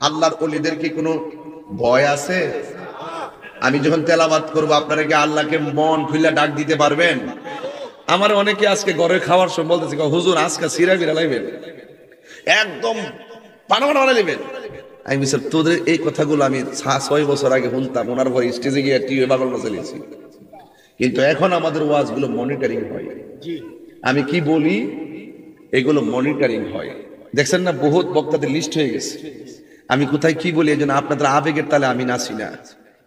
আল্লাহর ওলিদের কি কোনো ভয় আছে? আমি যখন তেলাওয়াত করবো আপনারা কি আল্লাহকে মন খুলে ডাক দিতে পারবেন? আমার অনেকে আজকে ঘরে খাওয়ার সময় বলতেছে হুজুর আজকে সিরা বিরা লাইবেন, একদম পানা পানা লাইবেন। আমি বলছি তোদের এই কথাগুলো আমি 6 বছর আগে শুনতাম, ওনার ঘরে স্টেজে গিয়ে টিভি পাগল চালিয়েছি, কিন্তু এখন আমাদের ওয়াজগুলো মনিটরিং হয়। আমি কি বলি এগুলো মনিটরিং হয়। দেখছেন না, বহুত বক্তাদের লিস্ট হয়ে গেছে। আমি কোথায় কি বলি, এই জন্য আপনাদের আবেগের তালে আমি নাচি না।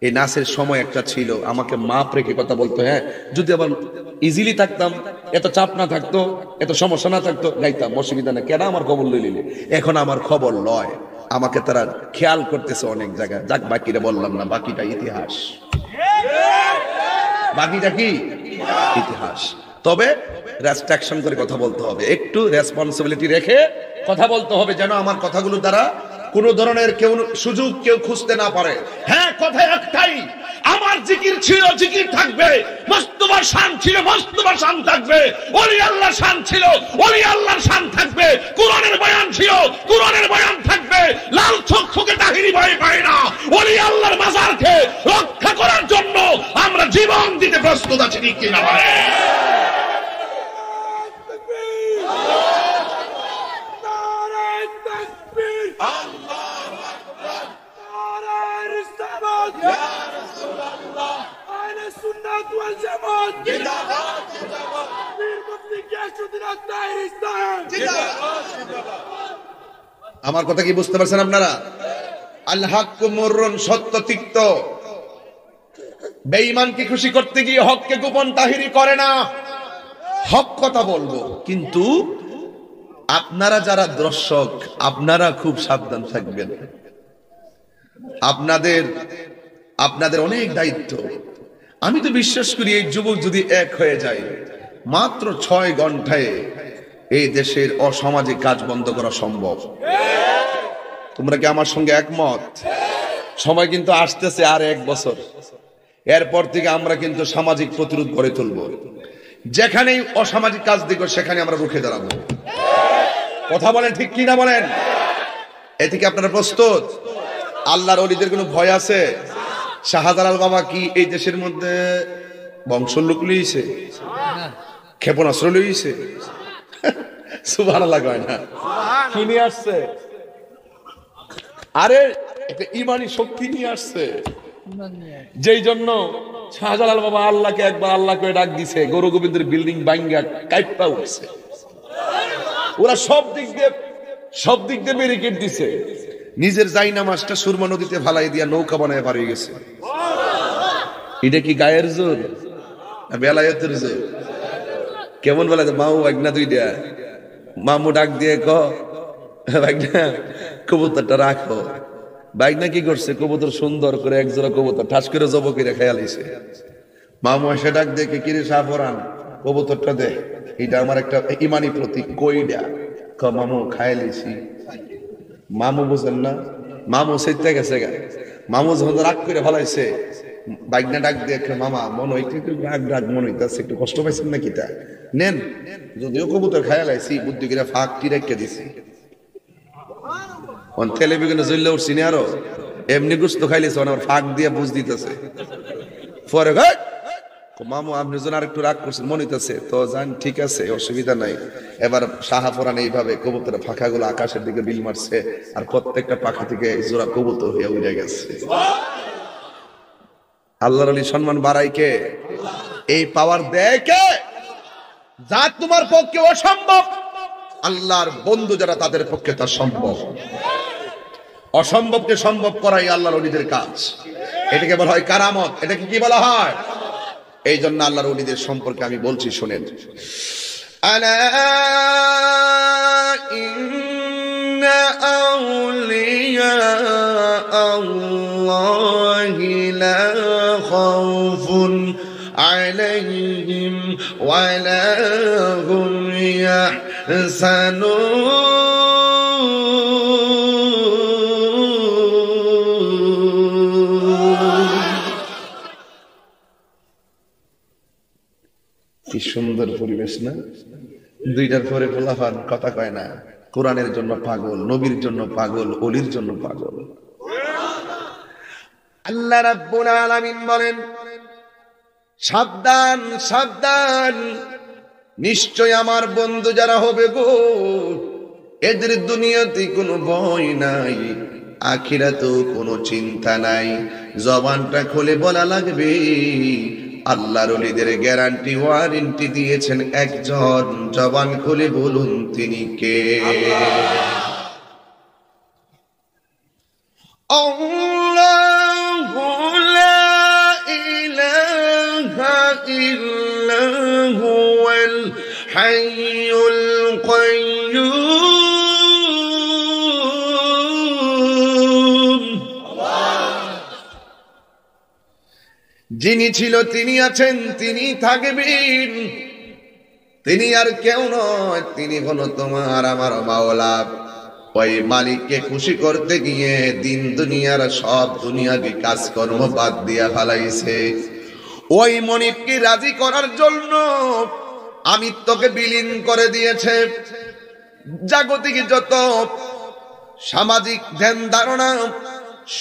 এই নাচের সময় একটা ছিল, আমাকে মাপ রেখে কথা বলতো। হ্যাঁ, যদি আবার ইজিলি থাকতাম, এত চাপ না থাকতো, এত সমস্যা না থাকতো, গাইতাম, অসুবিধা না। কেন আমার খবর লইলে? এখন আমার খবর লয়, আমাকে তারা খেয়াল করতেছে অনেক জায়গায়। যাক, বাকিটা বললাম না, বাকিটা ইতিহাস। বাকিটা কি ইতিহাস। তবে রেস্ট্রিকশন করে কথা বলতে হবে, একটু রেসপন্সিবিলিটি রেখে কথা বলতে হবে, যেন আমার কথাগুলো দ্বারা কোন ধরনের কেউ সুযোগ কেউ খুঁজতে না পারে। হ্যাঁ, কথা একটাই, আমার জিকির ছিল, জিকির থাকবে। মোস্তফার শান ছিল, মোস্তফার শান থাকবে। ওলি আল্লাহর শান ছিল, ওলি আল্লাহর শান থাকবে। কোরআনের বয়ান ছিল, কোরআনের বয়ান থাকবে। লাল চক্ষুকে তাহিরি ভয় পায় না। ওলি আল্লাহর মাজারকে রক্ষা করার জন্য আমরা জীবন দিতে প্রস্তুত আছি, ঠিক কিনা বলে? আমার কথা কি বুঝতে পারছেন আপনারা? আল হাক্কু মুররুন, সত্য তিক্ত। বেঈমানকে খুশি করতে গিয়ে হককে গোপন তাহিরি করে না। হক কথা বলবো, কিন্তু আপনারা যারা দর্শক আপনারা খুব সাবধান থাকবেন। আপনাদের অনেক দায়িত্ব। আমি তো বিশ্বাস করি এই যুবক যদি এক হয়ে যায়, মাত্র 6 ঘন্টায় এই দেশের অসামাজিক কাজ বন্ধ করা সম্ভব। তোমরা কি আমার সঙ্গে একমত? সময় কিন্তু আসতেছে আর 1 বছর, এরপর থেকে আমরা কিন্তু সামাজিক প্রতিরোধ গড়ে তুলব। যেখানেই অসামাজিক কাজ দেখব সেখানে আমরা রুখে দাঁড়াবো। কথা বলেন ঠিক কি না বলেন? এ থেকে আপনারা প্রস্তুত? আল্লাহর ওলিদের কোনো ভয় আছে? শাহজালাল বাবা কি এই দেশের মধ্যে বংশ লোক লইছে, ক্ষেপণাস্ত্র লইছে? সুবহানাল্লাহ কয় না, কি নিয়ে আসছে? আরে একটা ইমানি শক্তি নিয়ে আসছে, যেই জন্য শাহজালাল বাবা আল্লাহকে একবার আল্লাহ করে ডাক দিছে, গৌর গোবিন্দের বিল্ডিং ভাঙ্গা কাইপা উঠছে। ওরা সব দিক দিয়ে ব্যারিকেড দিছে, নিজের জায়নামাজটা সুরমা নদীতে ফালাই দিয়া নৌকা বানায় পার হয়ে গেছে। এটা কি গায়ের জোর? বেলায়েতের জোর। কেমন বেলা মামু বাগনা দুইটা, মামু ডাক দিয়ে ক বাগনা কবুতরটা রাখো। বাগনা কি করছে, কবুতর সুন্দর করে একজোড়া কবুতর ঠাস করে জব করে খেয়াল হইছে। মামু এসে ডাক দেখে কিরে সাফরান কবুতরটা দে, এটা আমার একটা ইমানি প্রতীক, কইডা ক মামু খাইলিছি। মামু বুঝেন না, মামু সেটা গেছে গা। মামু যখন রাগ করে ফেলাইছে, বাইকনা ডাক দিয়ে মামা মন হইতে একটু রাগ রাগ মনে হইতেছে, একটু কষ্ট পাইছেন নাকি তা নেন। যদিও কবুতর খায়াল আইছি, বুদ্ধি করে ফাঁক কি রেখে দিছি। টেলিভিশনে জ্বললে উঠছি না আরো, এমনি গুস্ত খাইলেছে আমার ফাঁক দিয়ে বুঝ দিতেছে। পরে মামু আপনি যেন আর একটু রাগ করছেন মনে হইতেছে, তো জান ঠিক আছে অসুবিধা নাই। এবার শাহাফরান এইভাবে কবুতরের পাখাগুলো আকাশের দিকে বিল মারছে, আর প্রত্যেকটা পাখা থেকে জোড়া কবুতর হয়ে উড়ে গেছে। আল্লাহর আলী সম্মান বাড়াই কে? এই পাওয়ার দেয় কে? যা তোমার পক্ষে অসম্ভব, আল্লাহর বন্ধু যারা তাদের পক্ষে তা সম্ভব। অসম্ভবকে সম্ভব করাই আল্লাহর ওলিদের কাজ। এটাকে বলা হয় কারামত। এটাকে কি বলা হয়? এই জন্য আল্লাহর ওলিদের সম্পর্কে আমি বলছি, শুনেন। আলা ইন্না আউলিয়া আল্লাহি লা খাউফুন আলাইহিম ওয়া লা হুম ইয়াহজানুন। কি সুন্দর পরিবেশ না? দুইটার পরে পোলাপান কথা কয় না, কোরআনের জন্য পাগল, নবীর জন্য পাগল, অলির জন্য পাগল। আল্লাহ রাব্বুল আলামিন বলেন, সাবধান সাবধান, নিশ্চয় আমার বন্ধু যারা হবে গো, এদের দুনিয়াতে কোনো ভয় নাই, আখিরাতেও কোনো চিন্তা নাই। জবানটা খুলে বলা লাগবে, আল্লাহর ওলিদের গ্যারান্টি ওয়ারেন্টি দিয়েছেন একজন। জবান খুলে বলুন তিনি কে? আল্লাহু লা ইলাহা ইল্লা হুয়াল হাইয়ুল কাইয়্যুম। যিনি ছিল, তিনি আছেন, তিনি থাকবেন, তিনি আর কেউ নয়, তিনি হলো তোমার আমার মাওলা। ওই মালিককে খুশি করতে গিয়ে দিন দুনিয়ার সব দুনিয়াবি কাজকর্ম বাদ দিয়া ফেলাইছে। ওই মনিবকে রাজি করার জন্য আমিত্বকে বিলীন করে দিয়েছে। জাগতিক যত সামাজিক ধ্যান ধারণা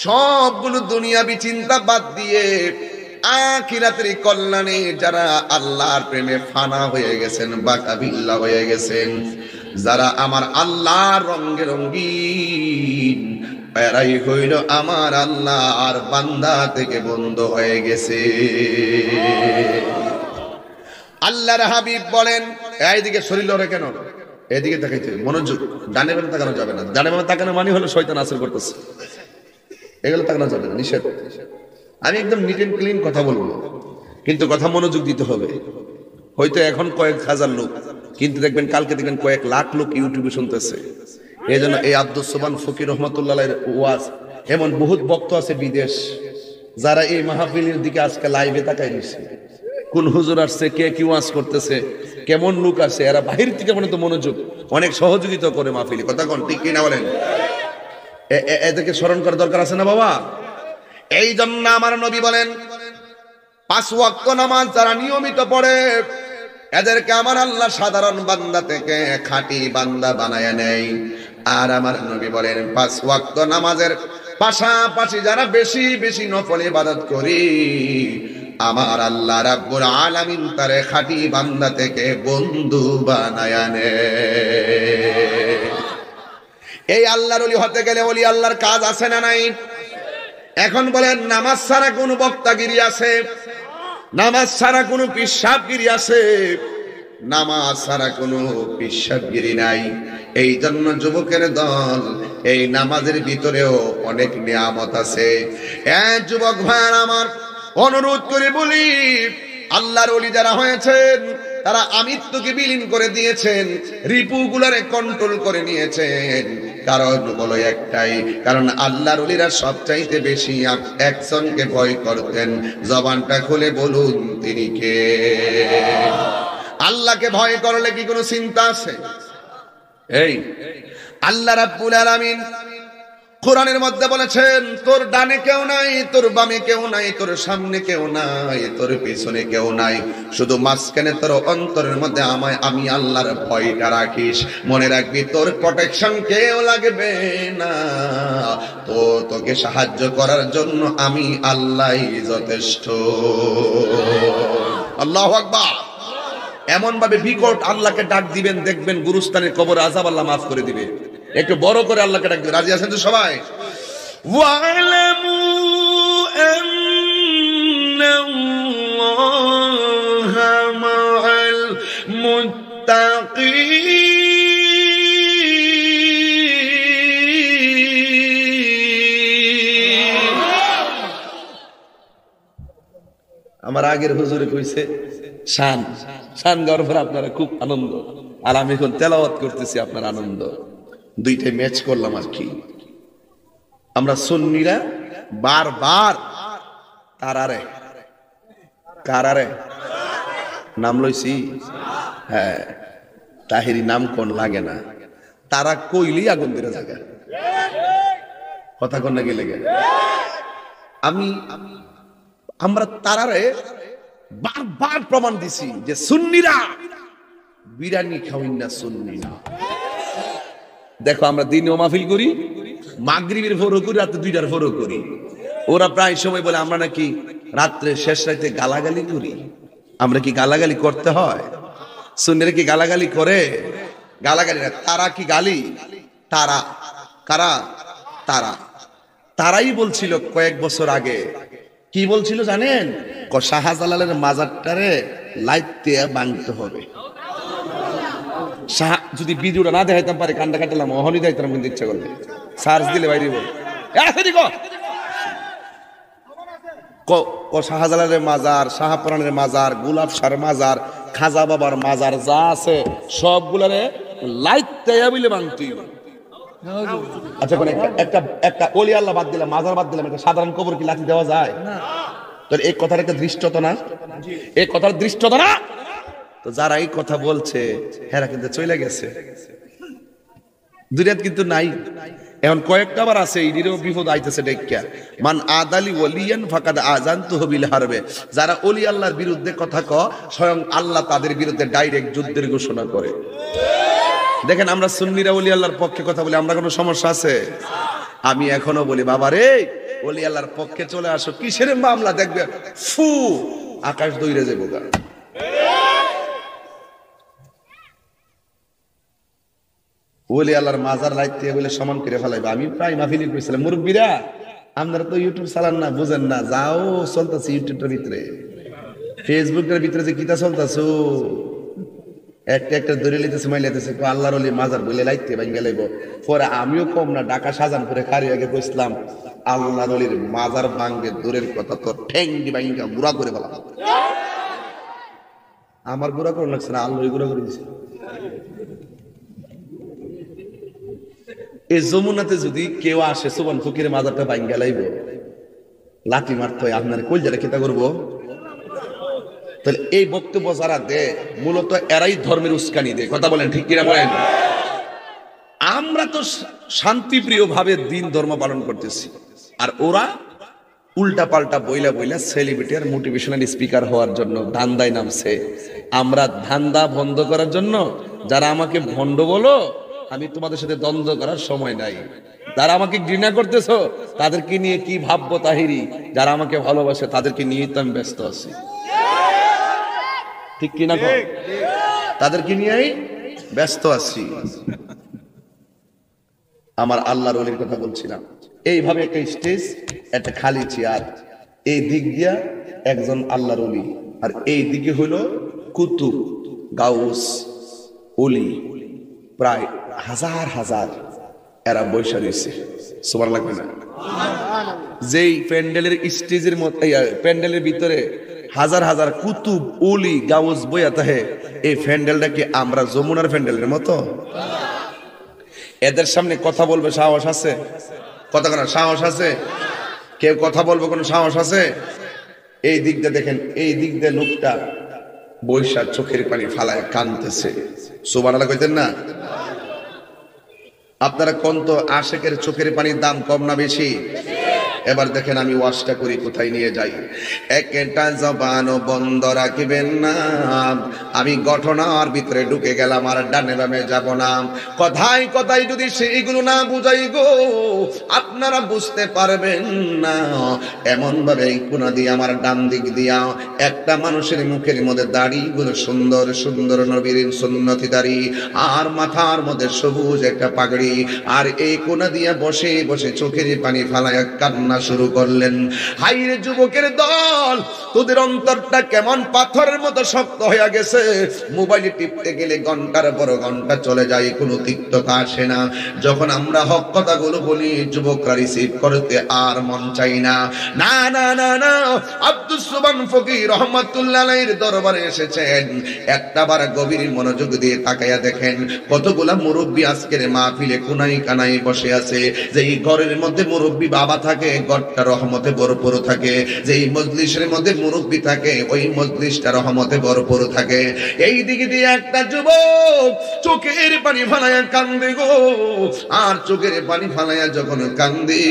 সবগুলো দুনিয়াবি চিন্তা বাদ দিয়ে আখিরাতের কল্যাণে যারা আল্লাহর প্রেমে ফানা হয়ে গেছেন, বাকাবিল্লাহ হয়ে গেছেন, যারা আমার আল্লাহর রঙে রঙিন, এরাই হইল আমার আল্লাহর বান্দা থেকে বন্ধ হয়ে গেছে। আল্লাহর হাবিব বলেন, এইদিকে শরীর লড়ে কেন? এদিকে তাকাইতে মনোযোগ, ডানে বামে তাকানো যাবে না। ডানে বামে তাকানো মানে হলো শয়তান আসর করতেছে, এগুলো তাকানো যাবে না, নিষেধ। আমি একদম নিট এন্ড ক্লিন কথা বলবো, কিন্তু কথা মনোযোগ দিতে হবে। হয়তো এখন কয়েক হাজার লোক, কিন্তু দেখবেন কালকে দেখবেন কয়েক লাখ লোক ইউটিউবে শুনতেছে। এই জন্য এই আব্দুস সোবহান ফকির রহমাতুল্লাহের ওয়াজ, এমন বহুত বক্তা আছে বিদেশ, যারা এই মাহফিলের দিকে আজকে লাইভে তাকাই নিছে। কোন হুজুর আসছে, কে কি ওয়াজ করতেছে, কেমন লোক আছে, এরা বাহির থেকে পর্যন্ত মনোযোগ, অনেক সহযোগিতা করে মাহফিলে। কথা কোন ঠিক কিনা বলেন? এদেরকে স্মরণ করার দরকার আছে না বাবা? এই জন্য আমার নবী বলেন, 5 ওয়াক্ত নামাজ যারা নিয়মিত পড়ে, এদেরকে আমার আল্লাহ সাধারণ বান্দা থেকে খাঁটি বান্দা বানায় নেয়। আর আমার নবী বলেন, 5 ওয়াক্ত নামাজের পাশাপাশি যারা বেশি বেশি নফল ইবাদত করি, আমার আল্লাহ রাব্বুল আলামিন তারে খাঁটি বান্দা থেকে বন্ধু বানায় নেয়। এই আল্লাহর ওলি হতে গেলে ওলি আল্লাহর কাজ আছে না নাই? এখন বলেন, নামাজ ছাড়া কোন বক্তাগিরি আছে? নামাজ ছাড়া কোন পিশাবগিরি আছে? নামাজ ছাড়া কোনো পিশাবগিরি নাই। এই জন্য যুবকের দল, এই নামাজের ভিতরেও অনেক নিয়ামত আছে। যুবক ভাই আমার, অনুরোধ করে বলি, আল্লাহর ওলি যারা হয়েছেন তারা আমিত্বকে বিলীন করে দিয়েছেন, রিপুগুলারে কন্ট্রোল করে নিয়েছেন। কারণ হলো একটাই, কারণ আল্লাহর ওলিরা সবচাইতে বেশি একজনকে ভয় করতেন। জবানটা খুলে বলুন তিনি কে? আল্লাহকে ভয় করলে কি কোনো চিন্তা আছে? এই আল্লাহ রাব্বুল আলামিন কোরআনের মধ্যে বলেছেন, তোর ডানে কেউ নাই, তোর বামে কেউ নাই, তোর সামনে কেউ নাই, তোর পিছনে কেউ নাই, শুধু মাঝখানে তোর অন্তরের মধ্যে আমি আল্লাহর ভয়টা রাখিস। মনে রাখবি তোর প্রোটেকশন কেউ লাগবে না, তো তোকে সাহায্য করার জন্য আমি আল্লাহই যথেষ্ট। আল্লাহু আকবার। এমন ভাবে বিকট আল্লাহকে ডাক দিবেন, দেখবেন গুরুস্থানের কবর আযাব আল্লাহ মাফ করে দিবে। একটু বড় করে আল্লাহকে ডাক দিবেন। রাজি আছেন তো সবাই? ওয়ালামু আন্নাল্লাহা মাআল মুত্তাকিন। আমার আগের হুজুরে কইছে শান শান গর্ভরা আপনারা খুব আনন্দ, আর আমি এখন তেলাওয়াত করতেছি আপনার আনন্দ। দুইটাই ম্যাচ করলাম আর কি। আমরা সুন্নিরা বারবার তারারে কারারে নাম লইছি। হ্যাঁ, তাহিরি নাম কোন লাগে না, তারা কইলি আগুন বেড়ে জায়গা কথা কোন নাকি লেগে। আমরা তারারে বারবার প্রমাণ দিছি যে সুন্নিরা বিরিয়ানি খাওয়াই না, সুন্নি না। দেখো আমরা দিনেও মাহফিল করি, মাগরিবের ভোরও করি, রাতে 2টার ভোরও করি। ওরা প্রায় সময় বলে আমরা নাকি রাত্রে শেষ রাতে গালাগালি করি। আমরা কি গালাগালি করতে হয়? সুন্নিরা কি গালাগালি করে? গালাগালি না, তারা কি গালি? তারা কারা? তারাই বলছিল কয়েক বছর আগে, কি বলছিল জানেন? শাহজালালের মাজারটারে লাইট দিয়ে ভাঙতে হবে। যদি ভিডিওটা না দেখাইতাম পারে কান্ডা কাটালাম, অহনি দেখাইতাম কিন্তু ইচ্ছা করবে, সার্চ দিলে বাইরে বল। শাহজালালের মাজার, শাহপুরানের মাজার, গোলাপ শাহর মাজার, খাজা বাবার মাজার যা আছে সবগুলারে লাইট দেয়া বলে ভাঙতে। আচ্ছা, একটা ওলি আল্লাহ বাদ দিলাম, মাজার বাদ দিলাম, একটা সাধারণ কবর কি লাঠি দেওয়া যায়? তোর এই কথার একটা দৃষ্টতা না, এই কথার দৃষ্টতা না। তো যারা এই কথা বলছে হেরা কিন্তু চলে গেছে, দুনিয়াত কিন্তু নাই। এখন কয়েকটা আবার আছে, এদিরও বিপদ আইতেছে ডেক্কা। মান আদালি ওয়ালিয়ান ফাকাদ আযানতুহু বিল হারবে। যারা ওলি আল্লাহর বিরুদ্ধে কথা কয়, স্বয়ং আল্লাহ তাদের বিরুদ্ধে ডাইরেক্ট যুদ্ধের ঘোষণা করে। দেখেন আমরা সুন্নিরা ওলি আল্লাহর পক্ষে কথা বলি, আমরা কোনো সমস্যা আছে? আমি এখনো বলি বাবা রে, ওলি আল্লাহর পক্ষে চলে আসো, কিসের মামলা দেখবে ফু আকাশ দইরে যাবো গা। ওলি আল্লাহর মাজার লাইতে বলে সমান করে ফেলাইবা। আমি প্রায় মাহফিলে কইছিলাম, মুরব্বীরা আপনারা তো ইউটিউব চালান না, বুঝেন না, যাও চলতেছে ইউটিউবের ভিতরে, ফেসবুকের ভিতরে যে কিতা চলতেছো, একটা দড়ি লিতেছে, মাইলাইতেছে আল্লাহর ওলি মাজার বলে লাইতে ভাঙ্গে লাইব। পরে আমিও কম না, ঢাকা শাহজাহানপুরে খারি আগে কইছিলাম আল্লাহর ওলির মাজার ভাঙ্গে দূরের কথা, তো ঠেঙ্গি ভাঙ্গা গুড়া করে ফেলাম। আমার গুড়া করে লাগছে না, আল্লাহর গুড়া করে দিছে। এই যমুনাতে যদি কেউ আসে সুবহান ফকিরের মাজারটা ভাঙ্গা লাইব, লাঠি মারতে হয়, আপনার কলজাটা কিতা করবো? তাহলে এই বক্তব্য যারা দেয় মূলত এরাই ধর্মের উস্কানি দেয়। কথা বলেন ঠিক কিনা বলেন? আমরা তো শান্তিপ্রিয় ভাবে দিন ধর্ম পালন করতেছি, আর ওরা উল্টা পাল্টা বইলা সেলিব্রিটি আর মোটিভেশনাল স্পিকার হওয়ার জন্য ধান্দায় নামছে। আমরা ধান্দা বন্ধ করার জন্য, যারা আমাকে ভণ্ড বলো, আমি তোমাদের সাথে দ্বন্দ্ব করার সময় নাই। যারা আমাকে ঘৃণা করতেছো তাদেরকে নিয়ে কি ভাববো তাহিরি, যারা আমাকে ভালোবাসে তাদেরকে নিয়ে তো আমি ব্যস্ত আছি। ঠিক কিনা? তাদেরকে নিয়েই ব্যস্ত আছি। আমার আল্লাহর ওলির কথা বলছিলাম, এইভাবে একটা স্টেজ, একটা খালি চেয়ার, এই দিক দিয়া একজন আল্লাহর ওলি, আর এই দিকে হলো কুতুব, গাউস, ওলি, প্রায় হাজার হাজার এরা বৈশা রয়েছে। সুবহান লাগবে না? যেই প্যান্ডেলের স্টেজের মধ্যে, প্যান্ডেলের ভিতরে হাজার হাজার কুতুব ওলি গাউজ বইয়াতে হে এই প্যান্ডেলটা কি আমরা যমুনার প্যান্ডেলের মতো? এদের সামনে কথা বলবে সাহস আছে? কথা কোনো সাহস আছে? কেউ কথা বলবে কোনো সাহস আছে? এই দিক দিয়ে দেখেন, এই দিক দিয়ে লোকটা বৈশাখ চোখের পানি ফালায় কাঁদতেছে। সুবহানাল্লাহ কইতেন না? আপনারা কোন তো আশেকের চোখের পানির দাম কম না বেশি? এবার দেখেন আমি ওয়াজটা করি কোথায় নিয়ে যাই। একটা জবানও বন্ধ রাখবেন না। আমি ঘটনার ভিতরে ঢুকে গেলাম আর ডানে বামে যাব না। কথায় কথায় যদি সেইগুলো না বুঝাই গো আপনারা বুঝতে পারবেন না। এমন ভাবে এই কোনা দিয়ে আমার ডান দিক দিয়া একটা মানুষের মুখের মধ্যে দাড়িগুলো সুন্দর সুন্দর নবীর সুন্নতি দাড়ি, আর মাথার মধ্যে সবুজ একটা পাগড়ি, আর এই কোনা দিয়া বসে বসে চোখের পানি ফালায় কান্না শুরু করলেন। হাইরে যুবকের দল, তোদের অন্তরটা কেমন পাথরের মতো শক্ত হয়ে গেছে। মোবাইলে টিপতে গেলে ঘন্টার পর ঘন্টা চলে যায়, কোনো তিক্ততা আসে না। যখন আমরা হক কথাগুলো বলি যুবকরা রিসিভ করতে আর মন চাই না। না না না না, আব্দুস সুবহান ফকির রহমাতুল্লাহ আলাইহির দরবারে এসেছেন। একটাবার গভীর মনোযোগ দিয়ে তাকায়া দেখেন কতগুলা মুরব্বী আজকের মাহফিলে কোনায় কানায় বসে আছে। যেই ঘরের মধ্যে মুরব্বী বাবা থাকে ঘরটা রহমতে ভরপুর থাকে, যেই মজলিসের মধ্যে মুরব্বী থাকে ওই মজলিসটা রহমতে ভরপুর থাকে। এই দিকে দিয়ে একটা যুবক চোখের পানি ফালায়া কান্দে গো, আর চোখের পানি ফালায়া যখন কান্দি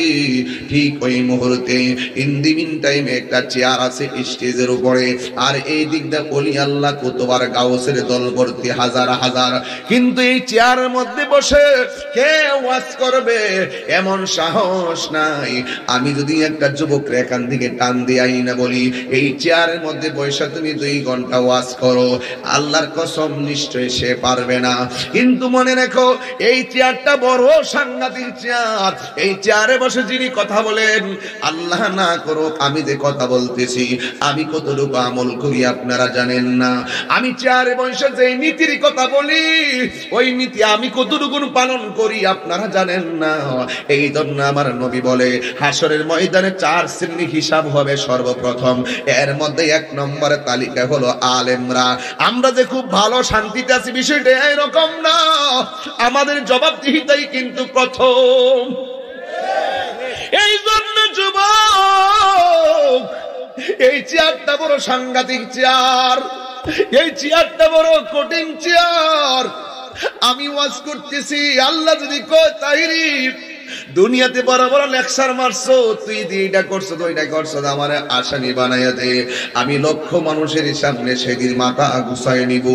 ঠিক ওই মুহূর্তে ইন দি মিন টাইমে একটা চেয়ার আছে স্টেজের উপরে, আর এই দিকটা ওলি আল্লাহ কুতুবার গাউসের দল ভর্তি হাজার হাজার। কিন্তু এই চেয়ারের মধ্যে বসে কে ওয়াজ করবে এমন সাহস নাই। আমি যদি একটা যুবক এখান থেকে টান দিয়াই না বলি এই চেয়ারের মধ্যে বসে তুমি 2 ঘন্টা ওয়াজ করো, আল্লাহর কসম নিশ্চয় সে পারবে না। কিন্তু মনে রেখো এই চেয়ারটা বড় সাংঘাতিক চেয়ার। এই চেয়ারে বসে যিনি কথা বলেন, আল্লাহ না করো আমি যে কথা বলতেছি আমি কতটুকু আমল করি আপনারা জানেন না। আমি চেয়ারে বসে যে নীতির কথা বলি ওই নীতি আমি কতটুকু পালন করি আপনারা জানেন না। এই জন্য আমার নবী বলে হাসরের ময়দানে 4 শ্রেণী হিসাব হবে সর্বপ্রথম। এর মধ্যে 1 নম্বরের তালিকা হলো আলেমরা। আমরা যে খুব ভালো শান্তিতে আছি বিষয়টা এরকম না, আমাদের জবাবদিহিতাই কিন্তু প্রথম। এই জন্য যুবক এই চেয়ারটা বড় সাংঘাতিক চেয়ার, এই চেয়ারটা বড় কঠিন চেয়ার। আমি ওয়াজ করতেছি, আল্লাহ যদি কয় তাইরি দুনিয়াতে বড় বড় লেকচার মারছো, তুই এইটা করছো তো ওইটা করছো, আমার আসামি বানাইয়া দে, আমি লক্ষ মানুষের সামনে সেদিন মাথা গুছাই নিব।